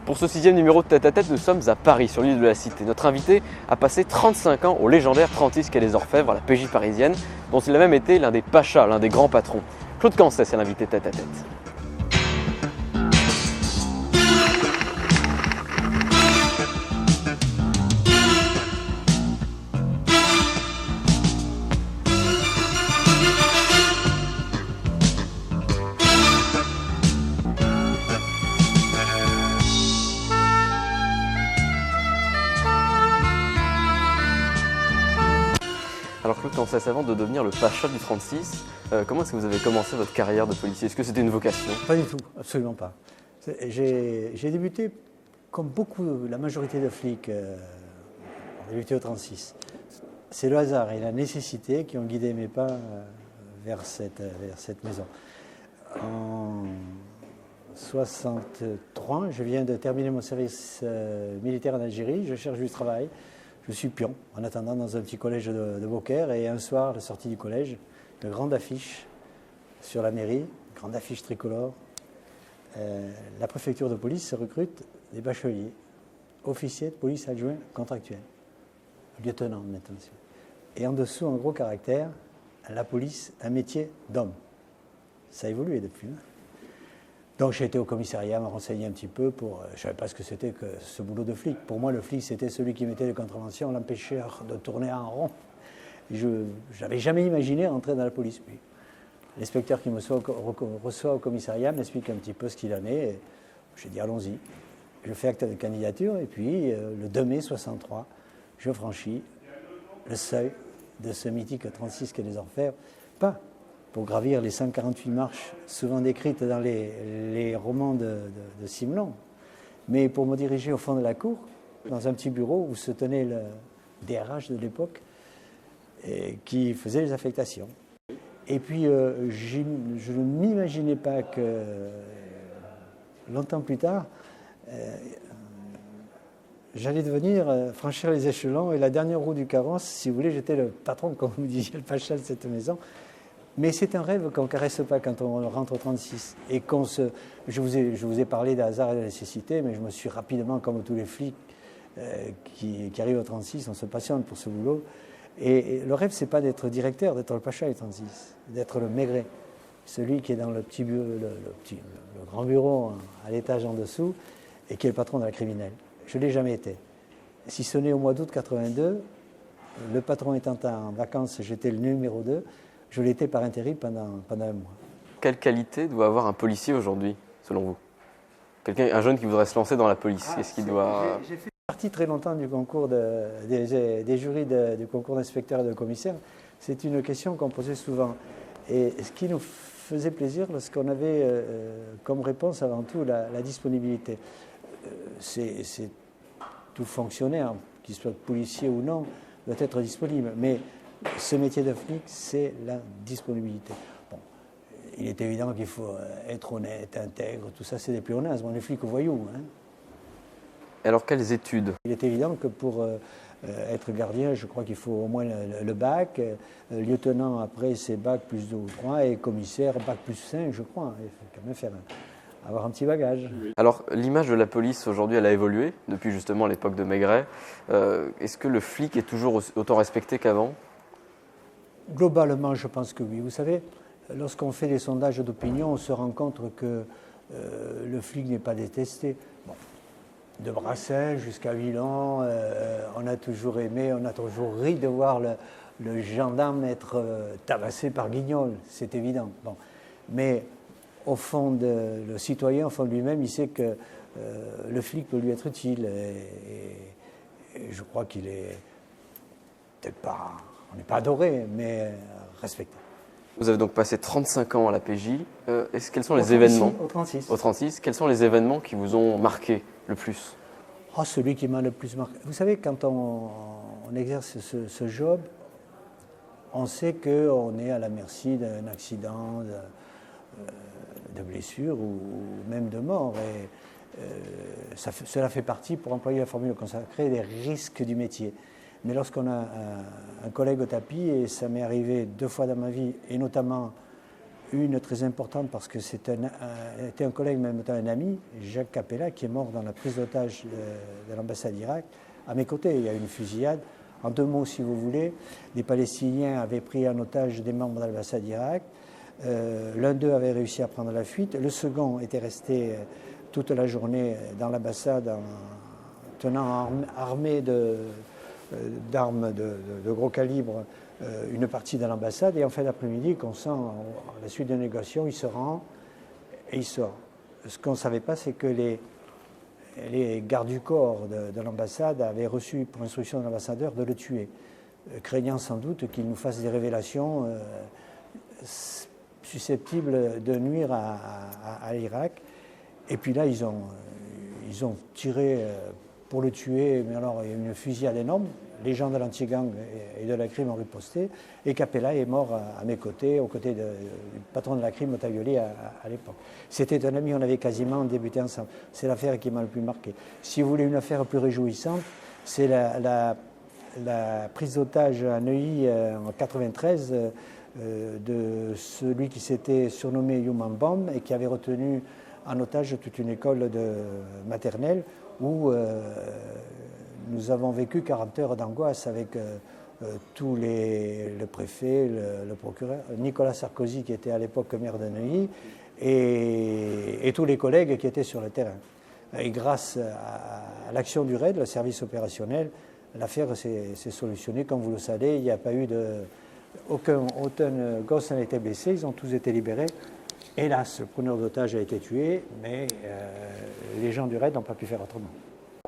Pour ce 6e numéro de Tête à Tête, nous sommes à Paris, sur l'île de la Cité. Notre invité a passé 35 ans au légendaire 36 quai des Orfèvres, la PJ parisienne, dont il a même été l'un des pachas, l'un des grands patrons. Claude Cancès est l'invité Tête à Tête. Alors Claude Cancès, avant de devenir le pacha du 36, comment est-ce que vous avez commencé votre carrière de policier? Est-ce que c'était une vocation? Pas du tout, absolument pas. J'ai débuté, comme beaucoup, la majorité de flics, ont débuté au 36. C'est le hasard et la nécessité qui ont guidé mes pas vers cette maison. En 1963, je viens de terminer mon service militaire en Algérie, je cherche du travail. Je suis pion, en attendant, dans un petit collège de Beaucaire. Et un soir, à la sortie du collège, une grande affiche sur la mairie, grande affiche tricolore. La préfecture de police recrute des bacheliers, officiers de police adjoints contractuels, lieutenants maintenant. Et en dessous, en gros caractère, la police, un métier d'homme. Ça a évolué depuis. Donc j'ai été au commissariat, me renseigner un petit peu je ne savais pas ce que c'était que ce boulot de flic. Pour moi, le flic, c'était celui qui mettait les contraventions, l'empêchait de tourner en rond. Je n'avais jamais imaginé entrer dans la police. Puis l'inspecteur qui me reçoit au commissariat m'explique un petit peu ce qu'il en est. Et j'ai dit allons-y. Je fais acte de candidature et puis le 2 mai 63, je franchis le seuil de ce mythique 36 quai des Orfèvres. Pas pour gravir les 148 marches souvent décrites dans les romans de Simelon, mais pour me diriger au fond de la cour, dans un petit bureau où se tenait le DRH de l'époque, qui faisait les affectations. Et puis, je ne m'imaginais pas que, longtemps plus tard, j'allais devenir franchir les échelons, et la dernière roue du carrosse, si vous voulez, j'étais le patron, comme vous disiez, le pacha de cette maison. Mais c'est un rêve qu'on ne caresse pas quand on rentre au 36. Et je vous ai parlé de hasard et de nécessité, mais je me suis rapidement, comme tous les flics qui arrivent au 36, on se passionne pour ce boulot. Et le rêve, ce n'est pas d'être directeur, d'être le pacha du 36, d'être le maigret, celui qui est dans le petit bureau, le grand bureau à l'étage en dessous, et qui est le patron de la criminelle. Je ne l'ai jamais été. Si ce n'est au mois d'août 82, le patron étant en vacances, j'étais le numéro 2, je l'étais par intérim pendant un mois. Quelle qualité doit avoir un policier aujourd'hui, selon vous? Un jeune qui voudrait se lancer dans la police, qu'est-ce qu'il doit... J'ai fait partie très longtemps du concours des jurys du concours d'inspecteur et de commissaire. C'est une question qu'on posait souvent. Et ce qui nous faisait plaisir, lorsqu'on avait comme réponse avant tout la disponibilité. Tout fonctionnaire, qu'il soit policier ou non, doit être disponible. Mais ce métier de flic, c'est la disponibilité. Bon, il est évident qu'il faut être honnête, intègre, tout ça, c'est des pléonasmes. On est flic voyous. Hein. Alors, quelles études? Il est évident que pour être gardien, je crois qu'il faut au moins le bac. Lieutenant, après, c'est bac plus 2 ou 3. Et commissaire, bac plus 5, je crois. Il faut quand même avoir un petit bagage. Alors, l'image de la police aujourd'hui, elle a évolué depuis justement l'époque de Maigret. Est-ce que le flic est toujours autant respecté qu'avant? Globalement, je pense que oui. Vous savez, lorsqu'on fait des sondages d'opinion, on se rend compte que le flic n'est pas détesté. Bon, de Brassens jusqu'à Villon, on a toujours aimé, on a toujours ri de voir le gendarme être tabassé par Guignol, c'est évident. Bon. Mais au fond, le citoyen, au fond de lui-même, il sait que le flic peut lui être utile. Et je crois qu'il est peut-être pas... On n'est pas adoré, mais respecté. Vous avez donc passé 35 ans à la PJ. Quels sont les événements Au 36. Au 36. Quels sont les événements qui vous ont marqué le plus? Celui qui m'a le plus marqué. Vous savez, quand on exerce ce job, on sait qu'on est à la merci d'un accident, de blessure ou même de mort. Et cela fait partie, pour employer la formule consacrée, des risques du métier. Mais lorsqu'on a un collègue au tapis, et ça m'est arrivé 2 fois dans ma vie, et notamment Une très importante parce que était un collègue, mais en même temps un ami, Jacques Capella, qui est mort dans la prise d'otage de l'ambassade d'Irak. À mes côtés, il y a eu une fusillade. En 2 mots, si vous voulez, les Palestiniens avaient pris en otage des membres de l'ambassade d'Irak. L'un d'eux avait réussi à prendre la fuite. Le second était resté toute la journée dans l'ambassade en tenant armé d'armes de gros calibre une partie de l'ambassade. Et en fin d'après-midi, qu'on sent, à la suite de négociations, il se rend et il sort. Ce qu'on ne savait pas, c'est que les gardes du corps de l'ambassade avaient reçu pour instruction de l'ambassadeur de le tuer, craignant sans doute qu'il nous fasse des révélations susceptibles de nuire à l'Irak. Et puis là, ils ont tiré pour le tuer, mais alors il y a eu une fusillade énorme. Les gens de l'anti-gang et de la crime ont riposté, et Capella est mort à mes côtés, aux côtés du patron de la crime, Ottavioli, à l'époque. C'était un ami, on avait quasiment débuté ensemble. C'est l'affaire qui m'a le plus marqué. Si vous voulez une affaire plus réjouissante, c'est la prise d'otage à Neuilly en 1993 de celui qui s'était surnommé Human Bomb et qui avait retenu en otage toute une école maternelle où nous avons vécu 40 heures d'angoisse avec le préfet, le procureur, Nicolas Sarkozy qui était à l'époque maire de Neuilly et tous les collègues qui étaient sur le terrain. Et grâce à l'action du RAID, le service opérationnel, l'affaire s'est solutionnée. Comme vous le savez, il n'y a pas eu aucun gosse n'a été blessé, ils ont tous été libérés. Hélas, le preneur d'otage a été tué, mais les gens du RAID n'ont pas pu faire autrement.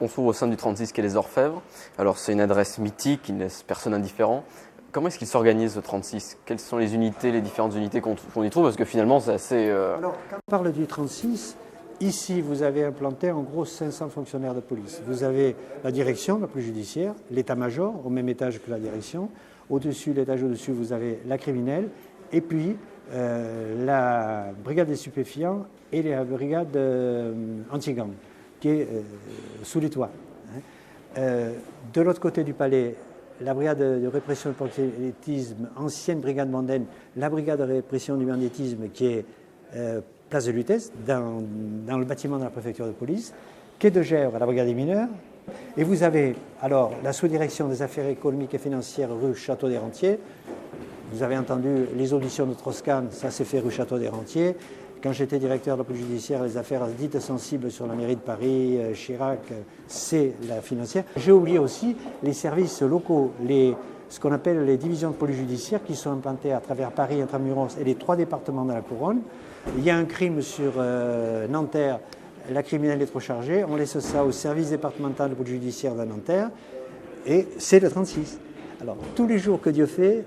On se trouve au sein du 36 quai des Orfèvres. Alors c'est une adresse mythique qui ne laisse personne indifférent. Comment est-ce qu'il s'organise ce 36? Quelles sont les unités, les différentes unités qu'on y trouve? Parce que finalement c'est assez... Alors quand on parle du 36, ici vous avez implanté en gros 500 fonctionnaires de police. Vous avez la direction, la police judiciaire, l'état-major au même étage que la direction. Au-dessus, l'étage au-dessus, vous avez la criminelle et puis la brigade des stupéfiants et la brigade anti-gang qui est sous les toits. De l'autre côté du palais, la brigade de répression du proxénétisme, ancienne brigade mondaine, la brigade de répression du banditisme qui est place de Lutèce, dans le bâtiment de la préfecture de police, quai de Gèvres, la brigade des mineurs, et vous avez alors la sous-direction des affaires économiques et financières rue Château des Rentiers. Vous avez entendu les auditions de Troscan, ça s'est fait rue Château des Rentiers. Quand j'étais directeur de la police judiciaire, les affaires dites sensibles sur la mairie de Paris, Chirac, c'est la financière. J'ai oublié aussi les services locaux, ce qu'on appelle les divisions de police judiciaire qui sont implantées à travers Paris, Intramuros et les 3 départements de la Couronne. Il y a un crime sur Nanterre, la criminelle est trop chargée, on laisse ça au service départemental de police judiciaire de Nanterre et c'est le 36. Alors tous les jours que Dieu fait,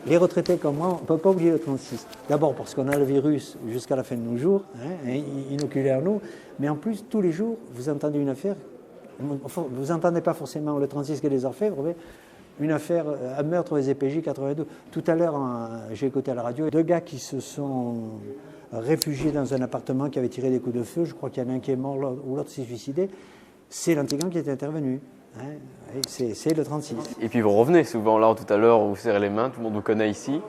les retraités comme moi, on ne peut pas oublier le 36. D'abord parce qu'on a le virus jusqu'à la fin de nos jours, inoculé en nous, mais en plus, tous les jours, vous entendez une affaire, vous n'entendez pas forcément le 36 quai des Orfèvres, mais une affaire, un meurtre des EPJ 82. Tout à l'heure, j'ai écouté à la radio, 2 gars qui se sont réfugiés dans un appartement qui avait tiré des coups de feu, je crois qu'il y en a un qui est mort ou l'autre s'est suicidé, c'est l'anti-gang qui est intervenu. C'est le 36. Et puis vous revenez souvent là, tout à l'heure, vous serrez les mains, tout le monde vous connaît ici.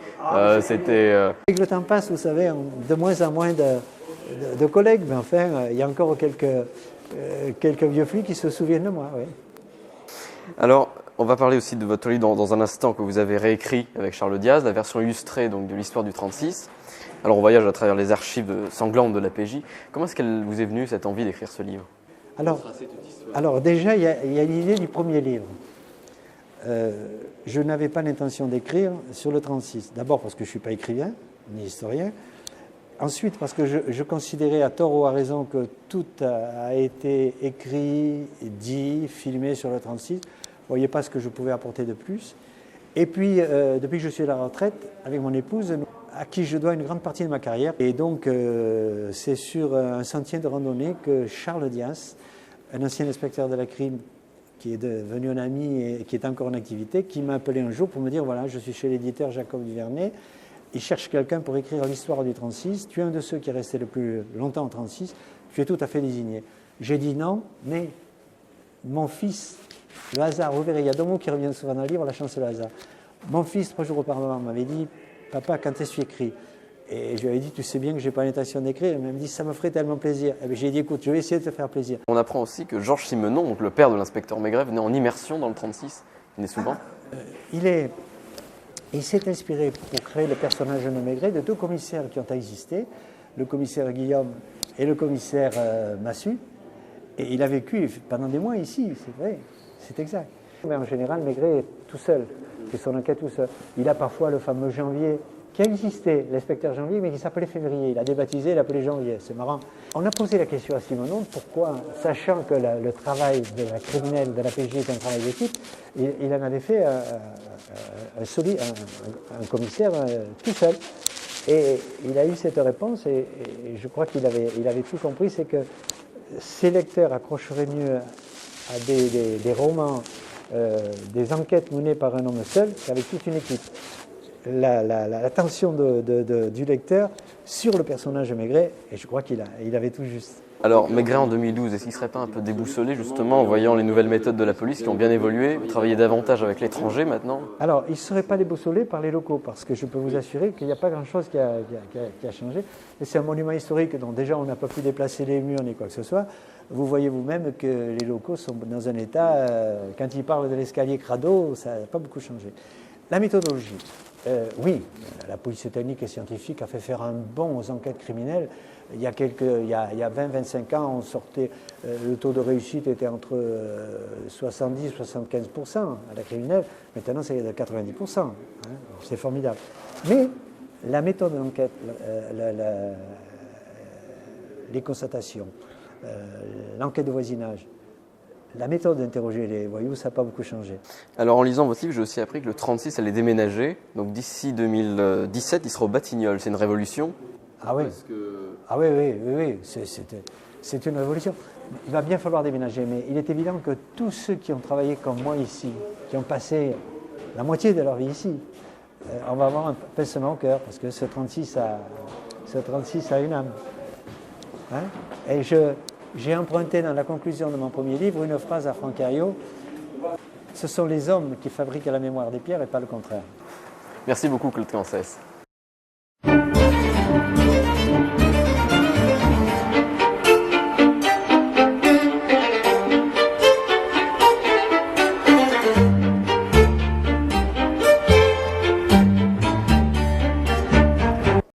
C'était... Avec le temps passe, vous savez, de moins en moins de collègues, mais enfin, il y a encore quelques vieux flics qui se souviennent de moi. Oui. Alors, on va parler aussi de votre livre dans un instant que vous avez réécrit avec Charles Diaz, la version illustrée donc, de l'histoire du 36. Alors on voyage à travers les archives sanglantes de la PJ. Comment est-ce qu'elle vous est venue cette envie d'écrire ce livre? Alors déjà, il y a l'idée du premier livre. Je n'avais pas l'intention d'écrire sur le 36. D'abord parce que je ne suis pas écrivain, ni historien. Ensuite parce que je considérais à tort ou à raison que tout a été écrit, dit, filmé sur le 36. Je ne voyais pas ce que je pouvais apporter de plus. Et puis, depuis que je suis à la retraite, avec mon épouse, à qui je dois une grande partie de ma carrière. Et donc, c'est sur un sentier de randonnée que Charles Diaz, un ancien inspecteur de la crime qui est devenu un ami et qui est encore en activité, qui m'a appelé un jour pour me dire, voilà, je suis chez l'éditeur Jacob Duvernay, il cherche quelqu'un pour écrire l'histoire du 36, tu es un de ceux qui est resté le plus longtemps au 36, tu es tout à fait désigné. J'ai dit non, mais mon fils, le hasard, vous verrez, il y a 2 mots qui reviennent souvent dans le livre, la chance et le hasard. Mon fils, 3 jours auparavant, m'avait dit, papa, quand est-ce que tu écris? Et je lui ai dit, tu sais bien que je n'ai pas l'intention d'écrire. Il m'a dit, ça me ferait tellement plaisir. Et j'ai dit, écoute, je vais essayer de te faire plaisir. On apprend aussi que Georges Simenon, donc le père de l'inspecteur Maigret, venait en immersion dans le 36. Il venait souvent. Il s'est inspiré pour créer le personnage de Maigret de deux commissaires qui ont existé, le commissaire Guillaume et le commissaire Massu. Et il a vécu pendant des mois ici, c'est vrai, c'est exact. Mais en général, Maigret est tout seul, fait son enquête tout seul. Il a parfois le fameux Janvier qui a existé, l'inspecteur Janvier, mais qui s'appelait Février. Il a débaptisé, il l'appelait Janvier, c'est marrant. On a posé la question à Simenon, pourquoi, sachant que le travail de la criminelle, de la PJ est un travail d'équipe, il en avait fait un commissaire tout seul. Et il a eu cette réponse, et je crois qu'il avait tout compris, c'est que ses lecteurs accrocheraient mieux à des romans, des enquêtes menées par un homme seul qu'avec toute une équipe. L'attention du lecteur sur le personnage de Maigret, et je crois qu'il avait tout juste. Alors, Maigret en 2012, est-ce qu'il ne serait pas un peu déboussolé justement en voyant les nouvelles méthodes de la police qui ont bien évolué, travailler davantage avec l'étranger maintenant? Alors, il ne serait pas déboussolé par les locaux, parce que je peux vous assurer qu'il n'y a pas grand-chose qui a changé. Et c'est un monument historique dont déjà on n'a pas pu déplacer les murs ni quoi que ce soit. Vous voyez vous-même que les locaux sont dans un état, quand ils parlent de l'escalier crado, ça n'a pas beaucoup changé. La méthodologie. Oui, la police technique et scientifique a fait faire un bond aux enquêtes criminelles. Il y a 20-25 ans, on sortait, le taux de réussite était entre 70 et 75% à la criminelle. Maintenant, c'est de 90%. Hein, c'est formidable. Mais la méthode d'enquête, les constatations, l'enquête de voisinage, la méthode d'interroger les voyous, ça n'a pas beaucoup changé. Alors en lisant votre livre, j'ai aussi appris que le 36 allait déménager. Donc d'ici 2017, il sera au Batignolles. C'est une révolution? Ah oui, ah oui. C'est une révolution. Il va bien falloir déménager, mais il est évident que tous ceux qui ont travaillé comme moi ici, qui ont passé la moitié de leur vie ici, on va avoir un pincement au cœur, parce que ce 36 a une âme. Hein? Et j'ai emprunté dans la conclusion de mon premier livre une phrase à Franck Herriot. Ce sont les hommes qui fabriquent la mémoire des pierres et pas le contraire. Merci beaucoup Claude Cancès.